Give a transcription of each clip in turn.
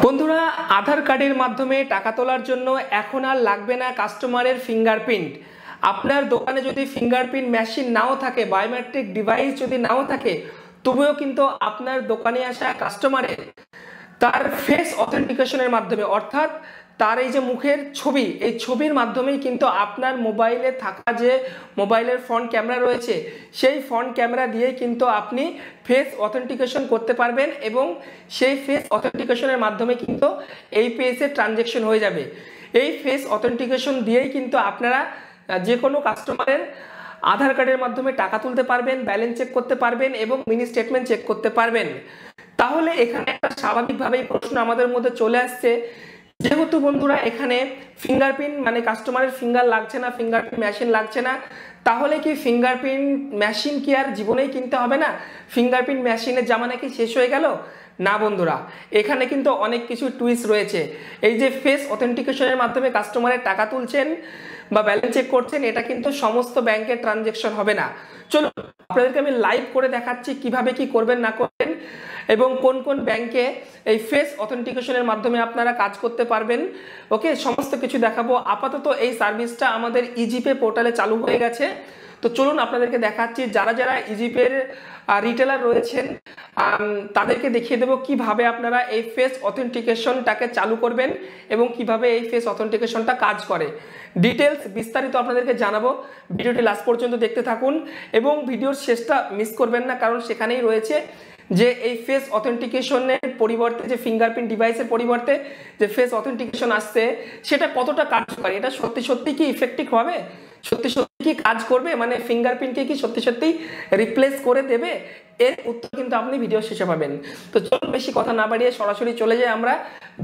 বন্ধুরা, আধার কার্ডের মাধ্যমে টাকা তোলার জন্য এখন আর লাগবে না কাস্টমারের ফিঙ্গারপ্রিন্ট। আপনার দোকানে যদি ফিঙ্গারপ্রিন্ট মেশিন নাও থাকে, বায়োমেট্রিক ডিভাইস যদি নাও থাকে, তবুও কিন্তু আপনার দোকানে আসা কাস্টমারের তার ফেস অথেন্টিকেশনের মাধ্যমে, অর্থাৎ তার এই যে মুখের ছবি, এই ছবির মাধ্যমেই কিন্তু আপনার মোবাইলে থাকা যে মোবাইলের ফ্রন্ট ক্যামেরা রয়েছে, সেই ফ্রন্ট ক্যামেরা দিয়েই কিন্তু আপনি ফেস অথেন্টিকেশন করতে পারবেন এবং সেই ফেস অথেন্টিকেশনের মাধ্যমে কিন্তু এই পেজে ট্রানজ্যাকশন হয়ে যাবে। এই ফেস অথেন্টিকেশন দিয়েই কিন্তু আপনারা যে কোনো কাস্টমারের আধার কার্ডের মাধ্যমে টাকা তুলতে পারবেন, ব্যালেন্স চেক করতে পারবেন এবং মিনি স্টেটমেন্ট চেক করতে পারবেন। তাহলে এখানে একটা স্বাভাবিকভাবেই প্রশ্ন আমাদের মধ্যে চলে আসছে, যেহেতু বন্ধুরা এখানে ফিঙ্গারপ্রিন্ট মানে কাস্টমারের ফিঙ্গার লাগছে না, ফিঙ্গারপ্রিন্ট মেশিন লাগছে না, তাহলে কি ফিঙ্গারপ্রিন্ট মেশিন কি আর জীবনেই কিনতে হবে না? ফিঙ্গারপ্রিন্ট মেশিনের জামানা কি শেষ হয়ে গেল? না বন্ধুরা, এখানে কিন্তু অনেক কিছু টুইস্ট রয়েছে। এই যে ফেস অথেন্টিকেশনের মাধ্যমে কাস্টমারের টাকা তুলছেন বা ব্যালেন্স চেক করছেন, এটা কিন্তু সমস্ত ব্যাংকের ট্রানজ্যাকশন হবে না। চলো আপনাদেরকে আমি লাইভ করে দেখাচ্ছি কিভাবে কি করবেন না করবেন এবং কোন কোন ব্যাংকে এই ফেস অথেন্টিকেশনের মাধ্যমে আপনারা কাজ করতে পারবেন। ওকে, সমস্ত কিছু দেখাবো। আপাতত এই সার্ভিসটা আমাদের ইজিপে পোর্টালে চালু হয়ে গেছে। তো চলুন আপনাদেরকে দেখাচ্ছি, যারা যারা ইজিপের রিটেলার রয়েছেন তাদেরকে দেখিয়ে দেবো কিভাবে আপনারা এই ফেস অথেন্টিকেশনটাকে চালু করবেন এবং কিভাবে এই ফেস অথেন্টিকেশনটা কাজ করে। ডিটেলস বিস্তারিত আপনাদেরকে জানাবো। ভিডিওটি লাস্ট পর্যন্ত দেখতে থাকুন এবং ভিডিওর শেষটা মিস করবেন না, কারণ সেখানেই রয়েছে যে এই ফেস অথেন্টিকেশনের পরিবর্তে, যে ফিঙ্গারপ্রিন্ট ডিভাইসের পরিবর্তে যে ফেস অথেন্টিকেশন আসছে, সেটা কতটা কার্যকরী, এটা সত্যি সত্যি কি ইফেক্টিভ হবে, সত্যি সত্যি কি কাজ করবে, মানে ফিঙ্গারপ্রিন্টকে কি সত্যি সত্যি রিপ্লেস করে দেবে? এর উত্তর কিন্তু আপনি ভিডিও শেষে পাবেন। তো চলুন বেশি কথা না বাড়িয়ে সরাসরি চলে যাই আমরা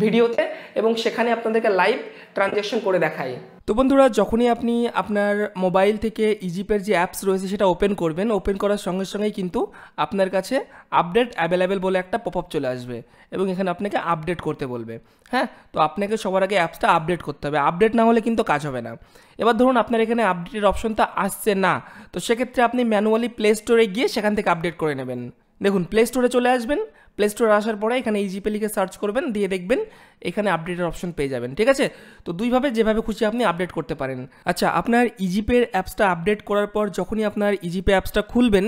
ভিডিওতে এবং সেখানে আপনাদেরকে লাইভ ট্রানজ্যাকশন করে দেখাই। তো বন্ধুরা, যখনই আপনি আপনার মোবাইল থেকে ইজিপের যে অ্যাপস রয়েছে সেটা ওপেন করবেন, ওপেন করার সঙ্গে সঙ্গেই কিন্তু আপনার কাছে আপডেট অ্যাভেলেবেল বলে একটা পপআপ চলে আসবে এবং এখানে আপনাকে আপডেট করতে বলবে। হ্যাঁ, তো আপনাকে সবার আগে অ্যাপসটা আপডেট করতে হবে, আপডেট না হলে কিন্তু কাজ হবে না। এবার ধরুন আপনার এখানে আপডেটের অপশনটা আসছে না, তো সেক্ষেত্রে আপনি ম্যানুয়ালি প্লে স্টোরে গিয়ে সেখান থেকে আপডেট করে নেবেন। দেখুন, প্লে স্টোরে চলে আসবেন, প্লে স্টোরে আসার পরে এখানে ইজিপে লিখে সার্চ করবেন, দিয়ে দেখবেন এখানে আপডেটের অপশন পেয়ে যাবেন। ঠিক আছে, তো দুইভাবে যেভাবে খুশি আপনি আপডেট করতে পারেন। আচ্ছা, আপনার ইজিপের অ্যাপসটা আপডেট করার পর যখনই আপনার ইজিপে অ্যাপসটা খুলবেন,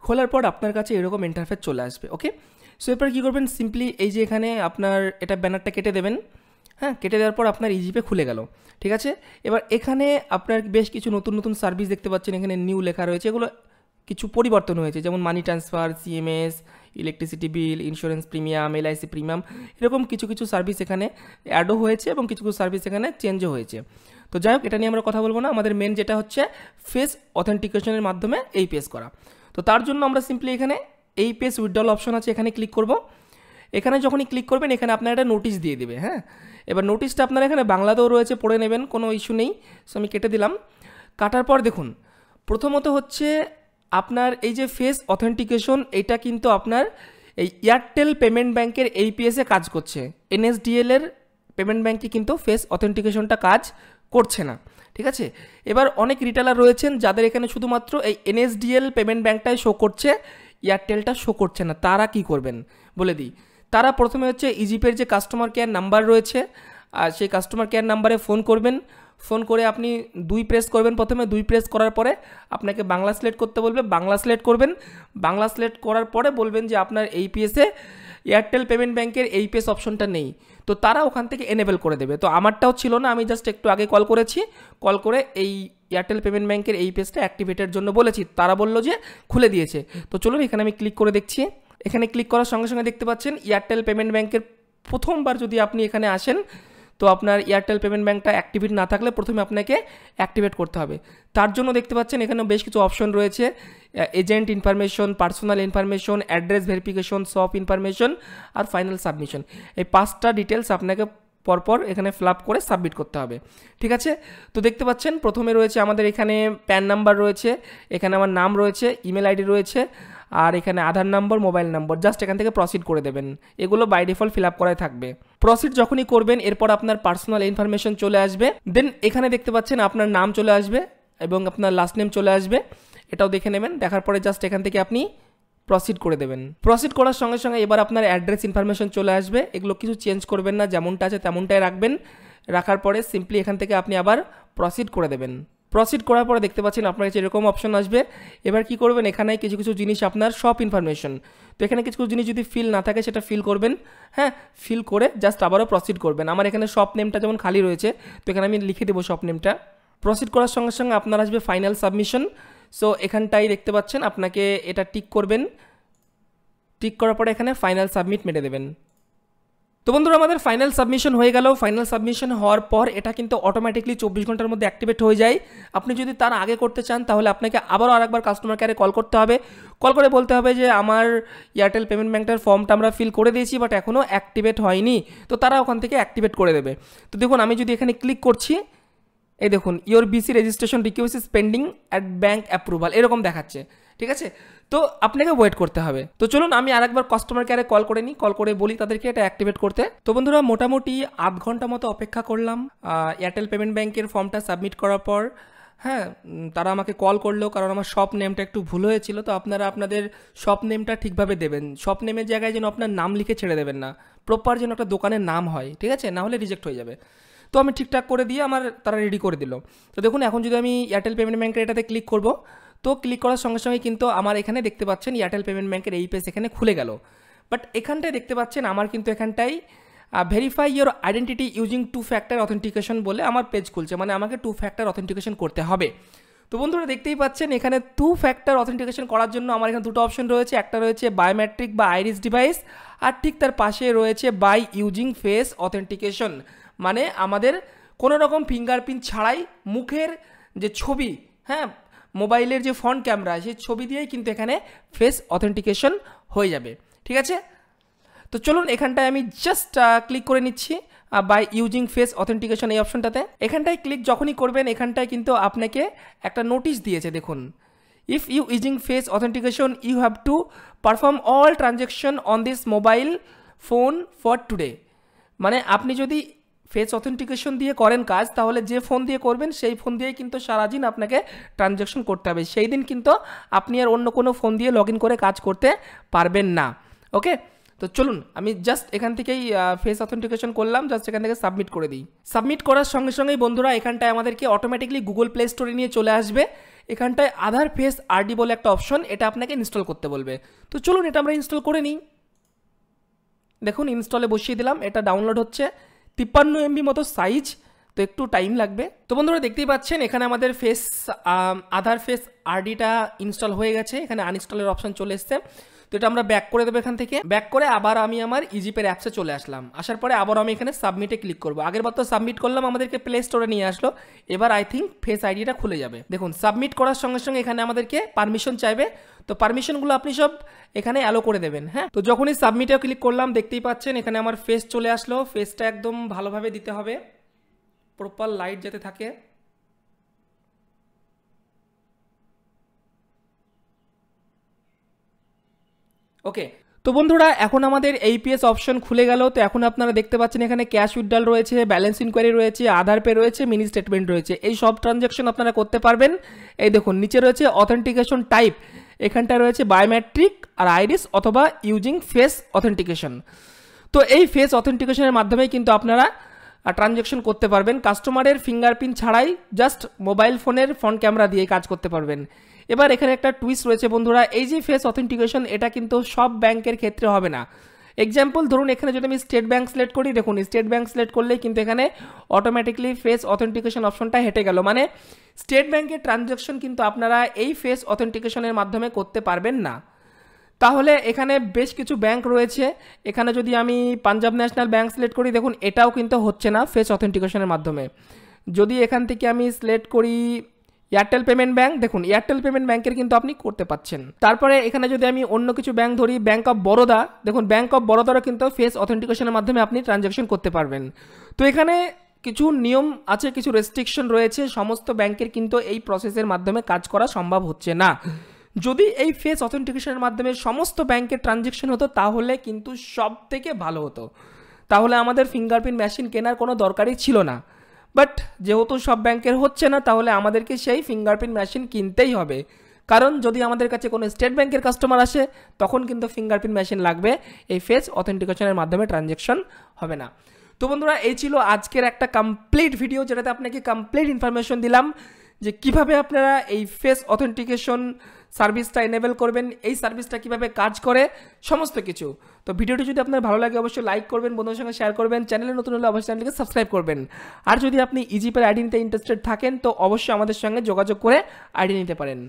খোলার পর আপনার কাছে এরকম ইন্টারফেস চলে আসবে। ওকে, সো এরপর কী করবেন, সিম্পলি এই যে এখানে আপনার এটা ব্যানারটা কেটে দেবেন। হ্যাঁ, কেটে দেওয়ার পর আপনার ইজিপে খুলে গেল। ঠিক আছে, এবার এখানে আপনার বেশ কিছু নতুন নতুন সার্ভিস দেখতে পাচ্ছেন, এখানে নিউ লেখা রয়েছে, এগুলো কিছু পরিবর্তন হয়েছে, যেমন money transfer, CMS, electricity bill, insurance premium, LIC premium, এরকম কিছু কিছু সার্ভিস এখানে অ্যাডও হয়েছে এবং কিছু কিছু সার্ভিস এখানে চেঞ্জও হয়েছে। তো যাই হোক, এটা নিয়ে আমরা কথা বলবো না, আমাদের মেন যেটা হচ্ছে ফেস অথেন্টিকেশনের মাধ্যমে এই পেজ করা। তো তার জন্য আমরা সিম্পলি এখানে এই পেজ উইথড্রল অপশন আছে, এখানে ক্লিক করব। এখানে যখনই ক্লিক করবেন এখানে আপনার একটা নোটিশ দিয়ে দেবে। হ্যাঁ, এবার নোটিশটা আপনার এখানে বাংলাতেও রয়েছে, পড়ে নেবেন, কোনো ইস্যু নেই। সো আমি কেটে দিলাম। কাটার পর দেখুন, প্রথমত হচ্ছে আপনার এই যে ফেস অথেন্টিকেশন, এটা কিন্তু আপনার এই এয়ারটেল পেমেন্ট ব্যাঙ্কের এইপিএসে কাজ করছে, এনএসডিএল এর পেমেন্ট ব্যাঙ্কে কিন্তু ফেস অথেন্টিকেশনটা কাজ করছে না। ঠিক আছে, এবার অনেক রিটেলার রয়েছেন যাদের এখানে শুধুমাত্র এই এনএসডিএল পেমেন্ট ব্যাঙ্কটাই শো করছে, এয়ারটেলটা শো করছে না। তারা কি করবেন বলে দিই। তারা প্রথমে হচ্ছে ইজিপের যে কাস্টমার কেয়ার নাম্বার রয়েছে, আর সেই কাস্টমার কেয়ার নাম্বারে ফোন করবেন। ফোন করে আপনি 2 প্রেস করবেন, প্রথমে 2 প্রেস করার পরে আপনাকে বাংলা সিলেক্ট করতে বলবে, বাংলা সিলেক্ট করবেন। বাংলা সিলেক্ট করার পরে বলবেন যে আপনার এইপিএসে এয়ারটেল পেমেন্ট ব্যাঙ্কের এইপিএস অপশনটা নেই, তো তারা ওখান থেকে এনেবেল করে দেবে। তো আমারটাও ছিল না, আমি জাস্ট একটু আগে কল করেছি, কল করে এই এয়ারটেল পেমেন্ট ব্যাঙ্কের এইপিএসটা অ্যাক্টিভেটের জন্য বলেছি, তারা বললো যে খুলে দিয়েছে। তো চলুন এখানে আমি ক্লিক করে দেখছি। এখানে ক্লিক করার সঙ্গে সঙ্গে দেখতে পাচ্ছেন এয়ারটেল পেমেন্ট ব্যাঙ্কের প্রথমবার যদি আপনি এখানে আসেন, তো আপনার এয়ারটেল পেমেন্ট ব্যাঙ্কটা অ্যাক্টিভেট না থাকলে প্রথমে আপনাকে অ্যাক্টিভেট করতে হবে। তার জন্য দেখতে পাচ্ছেন এখানে বেশ কিছু অপশন রয়েছে, agent information, personal information, address verification, shop information আর ফাইনাল সাবমিশন। এই 5টা ডিটেলস আপনাকে পরপর এখানে ফিল আপ করে সাবমিট করতে হবে। ঠিক আছে, তো দেখতে পাচ্ছেন প্রথমে রয়েছে আমাদের এখানে প্যান নাম্বার রয়েছে, এখানে আমার নাম রয়েছে, ইমেল আইডি রয়েছে, আর এখানে আধার নম্বর, মোবাইল নম্বর। জাস্ট এখান থেকে প্রসিড করে দেবেন, এগুলো বাই ডিফল্ট ফিল আপ করাই থাকবে। প্রসিড যখনই করবেন এরপর আপনার পার্সোনাল ইনফরমেশন চলে আসবে, দেন এখানে দেখতে পাচ্ছেন আপনার নাম চলে আসবে এবং আপনার লাস্ট নেম চলে আসবে, এটাও দেখে নেবেন। দেখার পরে জাস্ট এখান থেকে আপনি প্রসিড করে দেবেন। প্রসিড করার সঙ্গে সঙ্গে এবার আপনার অ্যাড্রেস ইনফরমেশন চলে আসবে, এগুলো কিছু চেঞ্জ করবেন না, যেমনটা আছে তেমনটাই রাখবেন। রাখার পরে সিম্পলি এখান থেকে আপনি আবার প্রসিড করে দেবেন। প্রসিড করার পরে দেখতে পাচ্ছেন আপনার কাছে এরকম অপশন আসবে। এবার কি করবেন, এখানে কিছু কিছু জিনিস আপনার সব ইনফরমেশন, তো এখানে কিছু কিছু জিনিস যদি ফিল না থাকে সেটা ফিল করবেন, হ্যাঁ, ফিল করে জাস্ট আবারও প্রসিড করবেন। আমার এখানে শপ নেমটা যেমন খালি রয়েছে, তো এখানে আমি লিখে দেবো শপ নেমটা। প্রসিড করার সঙ্গে সঙ্গে আপনার আসবে ফাইনাল সাবমিশন। সো এখানটাই দেখতে পাচ্ছেন আপনাকে এটা টিক করবেন, টিক করার পরে এখানে ফাইনাল সাবমিট মেরে দেবেন। তো বন্ধুরা আমাদের ফাইনাল সাবমিশন হয়ে গেল। ফাইনাল সাবমিশন হওয়ার পর এটা কিন্তু অটোমেটিকলি 24 ঘন্টার মধ্যে অ্যাক্টিভেট হয়ে যায়। আপনি যদি তার আগে করতে চান তাহলে আপনাকে আবারও আরেকবার কাস্টমার কেয়ারে কল করতে হবে, কল করে বলতে হবে যে আমার এয়ারটেল পেমেন্ট ব্যাঙ্কটার ফর্মটা আমরা ফিল করে দিয়েছি বাট এখনও অ্যাক্টিভেট হয়নি, তো তারা ওখান থেকে অ্যাক্টিভেট করে দেবে। তো দেখুন আমি যদি এখানে ক্লিক করছি, এই দেখুন your BC registration request is pending at bank approval এরকম দেখাচ্ছে, ঠিক আছে। তো আপনাকে ওয়েট করতে হবে। তো চলুন আমি আরেকবার কাস্টমার কেয়ারে কল করে নিই, কল করে বলি তাদেরকে এটা অ্যাক্টিভেট করতে। তো বন্ধুরা মোটামুটি আধ ঘন্টা মতো অপেক্ষা করলাম এয়ারটেল পেমেন্ট ব্যাঙ্কের ফর্মটা সাবমিট করার পর। হ্যাঁ, তারা আমাকে কল করলো কারণ আমার শপ নেমটা একটু ভুল হয়েছিল। তো আপনারা আপনাদের শপ নেমটা ঠিকভাবে দেবেন, শপ নেমের জায়গায় যেন আপনার নাম লিখে ছেড়ে দেবেন না, প্রপার যেন একটা দোকানের নাম হয়, ঠিক আছে, না হলে রিজেক্ট হয়ে যাবে। তো আমি ঠিকঠাক করে দিয়ে তারা রেডি করে দিল। তো দেখুন এখন যদি আমি এয়ারটেল পেমেন্ট ব্যাঙ্কের এটাতে ক্লিক করব, তো ক্লিক করার সঙ্গে সঙ্গে কিন্তু আমার এখানে দেখতে পাচ্ছেন এয়ারটেল পেমেন্ট ব্যাঙ্কের এই পেজ এখানে খুলে গেল। বাট এখানটায় দেখতে পাচ্ছেন আমার কিন্তু এখানটায় verify your identity using 2 factor authentication বলে আমার পেজ খুলছে, মানে আমাকে 2 ফ্যাক্টর অথেন্টিকেশন করতে হবে। তো বন্ধুরা দেখতেই পাচ্ছেন এখানে 2 ফ্যাক্টর অথেন্টিকেশন করার জন্য আমার এখানে দুটো অপশন রয়েছে, একটা রয়েছে বায়োমেট্রিক বা আইরিস ডিভাইস, আর ঠিক তার পাশে রয়েছে বাই ইউজিং ফেস অথেন্টিকেশন, মানে আমাদের কোনো রকম ফিঙ্গারপ্রিন্ট ছাড়াই মুখের যে ছবি, হ্যাঁ, মোবাইলের যে ফ্রন্ট ক্যামেরা সেই ছবি দিয়েই কিন্তু এখানে ফেস অথেন্টিকেশন হয়ে যাবে, ঠিক আছে। তো চলুন এখানটায় আমি জাস্ট ক্লিক করে নিচ্ছি বাই ইউজিং ফেস অথেন্টিকেশন এই অপশনটাতে। এখানটায় ক্লিক যখনই করবেন এখানটায় কিন্তু আপনাকে একটা নোটিশ দিয়েছে, দেখুন, if you using face authentication you have to perform all transaction on this mobile phone for today, মানে আপনি যদি ফেস অথেন্টিকেশন দিয়ে করেন কাজ, তাহলে যে ফোন দিয়ে করবেন সেই ফোন দিয়েই কিন্তু সারাদিন আপনাকে ট্রানজ্যাকশন করতে হবে, সেই দিন কিন্তু আপনি আর অন্য কোনো ফোন দিয়ে লগ ইন করে কাজ করতে পারবেন না, ওকে। তো চলুন আমি জাস্ট এখান থেকেই ফেস অথেন্টিকেশন করলাম, জাস্ট এখান থেকে সাবমিট করে দিই। সাবমিট করার সঙ্গে সঙ্গেই বন্ধুরা এখানটায় আমাদেরকে অটোমেটিকলি গুগল প্লে স্টোরে নিয়ে চলে আসবে। এখানটায় আধার ফেস আরডি বলে একটা অপশন, এটা আপনাকে ইনস্টল করতে বলবে। তো চলুন এটা আমরা ইনস্টল করে নিই। দেখুন ইনস্টলে বসিয়ে দিলাম, এটা ডাউনলোড হচ্ছে, 53 MB মতো সাইজ, তো একটু টাইম লাগবে। তো বন্ধুরা দেখতেই পাচ্ছেন এখানে আমাদের আধার ফেস আরডিটা ইনস্টল হয়ে গেছে, এখানে আনইনস্টলের অপশন চলে এসছে। তো এটা আমরা ব্যাক করে দেবো, এখান থেকে ব্যাক করে আবার আমি আমার ইজিপের অ্যাপসে চলে আসলাম। আসার পরে আবার আমি এখানে সাবমিটে ক্লিক করবো। আগের বার তো সাবমিট করলাম, আমাদেরকে প্লে স্টোরে নিয়ে আসলো, এবার আই থিঙ্ক ফেস আইডিটা খুলে যাবে। দেখুন সাবমিট করার সঙ্গে সঙ্গে এখানে আমাদেরকে পারমিশন চাইবে, তো পারমিশনগুলো আপনি সব এখানে অ্যালো করে দেবেন, হ্যাঁ। তো যখনই সাবমিটে ক্লিক করলাম দেখতেই পাচ্ছেন এখানে আমার ফেস চলে আসলো, ফেসটা একদম ভালোভাবে দিতে হবে, প্রপার লাইট যাতে থাকে। ওকে, তো বন্ধুরা এখন আমাদের এইপিএস অপশন খুলে গেল। তো এখন আপনারা দেখতে পাচ্ছেন এখানে ক্যাশ উইথড্রল রয়েছে, ব্যালেন্স ইনকোয়ারি রয়েছে, আধার পে রয়েছে, মিনি স্টেটমেন্ট রয়েছে, এই সব ট্রানজ্যাকশন আপনারা করতে পারবেন। এই দেখুন নিচে রয়েছে অথেন্টিকেশন টাইপ, এখানটা রয়েছে বায়োমেট্রিক আর আইরিস অথবা ইউজিং ফেস অথেন্টিকেশন। তো এই ফেস অথেন্টিকেশনের মাধ্যমেই কিন্তু আপনারা ট্রানজ্যাকশন করতে পারবেন, কাস্টমারের ফিঙ্গারপ্রিন্ট ছাড়াই জাস্ট মোবাইল ফোনের ফ্রন্ট ক্যামেরা দিয়ে কাজ করতে পারবেন। এবার এখানে একটা টুইস্ট রয়েছে বন্ধুরা, এই যে ফেস অথেন্টিকেশন এটা কিন্তু সব ব্যাংকের ক্ষেত্রে হবে না। এক্সাম্পল ধরুন এখানে যদি আমি স্টেট ব্যাঙ্ক সিলেক্ট করি, দেখুন স্টেট ব্যাঙ্ক সিলেক্ট করলেই কিন্তু এখানে অটোমেটিকলি ফেস অথেন্টিকেশন অপশনটা হেঁটে গেল, মানে স্টেট ব্যাঙ্কের ট্রানজ্যাকশন কিন্তু আপনারা এই ফেস অথেন্টিকেশনের মাধ্যমে করতে পারবেন না। তাহলে এখানে বেশ কিছু ব্যাংক রয়েছে, এখানে যদি আমি পাঞ্জাব ন্যাশনাল ব্যাঙ্ক সিলেক্ট করি, দেখুন এটাও কিন্তু হচ্ছে না ফেস অথেন্টিকেশনের মাধ্যমে। যদি এখান থেকে আমি সিলেক্ট করি এয়ারটেল পেমেন্ট ব্যাঙ্ক, দেখুন এয়ারটেল পেমেন্ট ব্যাঙ্কের কিন্তু আপনি করতে পাচ্ছেন। তারপরে এখানে যদি আমি অন্য কিছু ব্যাঙ্ক ধরি, ব্যাঙ্ক অফ বরোদা, দেখুন ব্যাঙ্ক অফ বরোদারও কিন্তু ফেস অথেন্টিকেশনের মাধ্যমে আপনি ট্রানজ্যাকশন করতে পারবেন। তো এখানে কিছু নিয়ম আছে, কিছু রেস্ট্রিকশন রয়েছে, সমস্ত ব্যাংকের কিন্তু এই প্রসেসের মাধ্যমে কাজ করা সম্ভব হচ্ছে না। যদি এই ফেস অথেন্টিকেশনের মাধ্যমে সমস্ত ব্যাংকের ট্রানজ্যাকশন হতো তাহলে কিন্তু সব থেকে ভালো হতো, তাহলে আমাদের ফিঙ্গারপ্রিন্ট মেশিন কেনার কোনো দরকারই ছিল না। বাট যেহেতু সব ব্যাংকের হচ্ছে না, তাহলে আমাদেরকে সেই ফিঙ্গারপ্রিন্ট মেশিন কিনতেই হবে। কারণ যদি আমাদের কাছে কোনো স্টেট ব্যাংকের কাস্টমার আসে তখন কিন্তু ফিঙ্গারপ্রিন্ট মেশিন লাগবে, এই ফেস অথেন্টিকেশনের মাধ্যমে ট্রানজ্যাকশন হবে না। তো বন্ধুরা এই ছিল আজকের একটা কমপ্লিট ভিডিও, যেটাতে আপনাকে কমপ্লিট ইনফরমেশন দিলাম যে কিভাবে আপনারা এই ফেস অথেন্টিকেশন সার্ভিসটা এনেবল করবেন, এই সার্ভিসটা কিভাবে কাজ করে, সমস্ত কিছু। তো ভিডিওটি যদি আপনার ভালো লাগে অবশ্যই লাইক করবেন, বন্ধুদের সঙ্গে শেয়ার করবেন, চ্যানেলে নতুন হলে অবশ্যই চ্যানেলকে সাবস্ক্রাইব করবেন। আর যদি আপনি ইজিপের আইডি নিতে ইন্টারেস্টেড থাকেন তো অবশ্যই আমাদের সঙ্গে যোগাযোগ করে আইডি নিতে পারেন।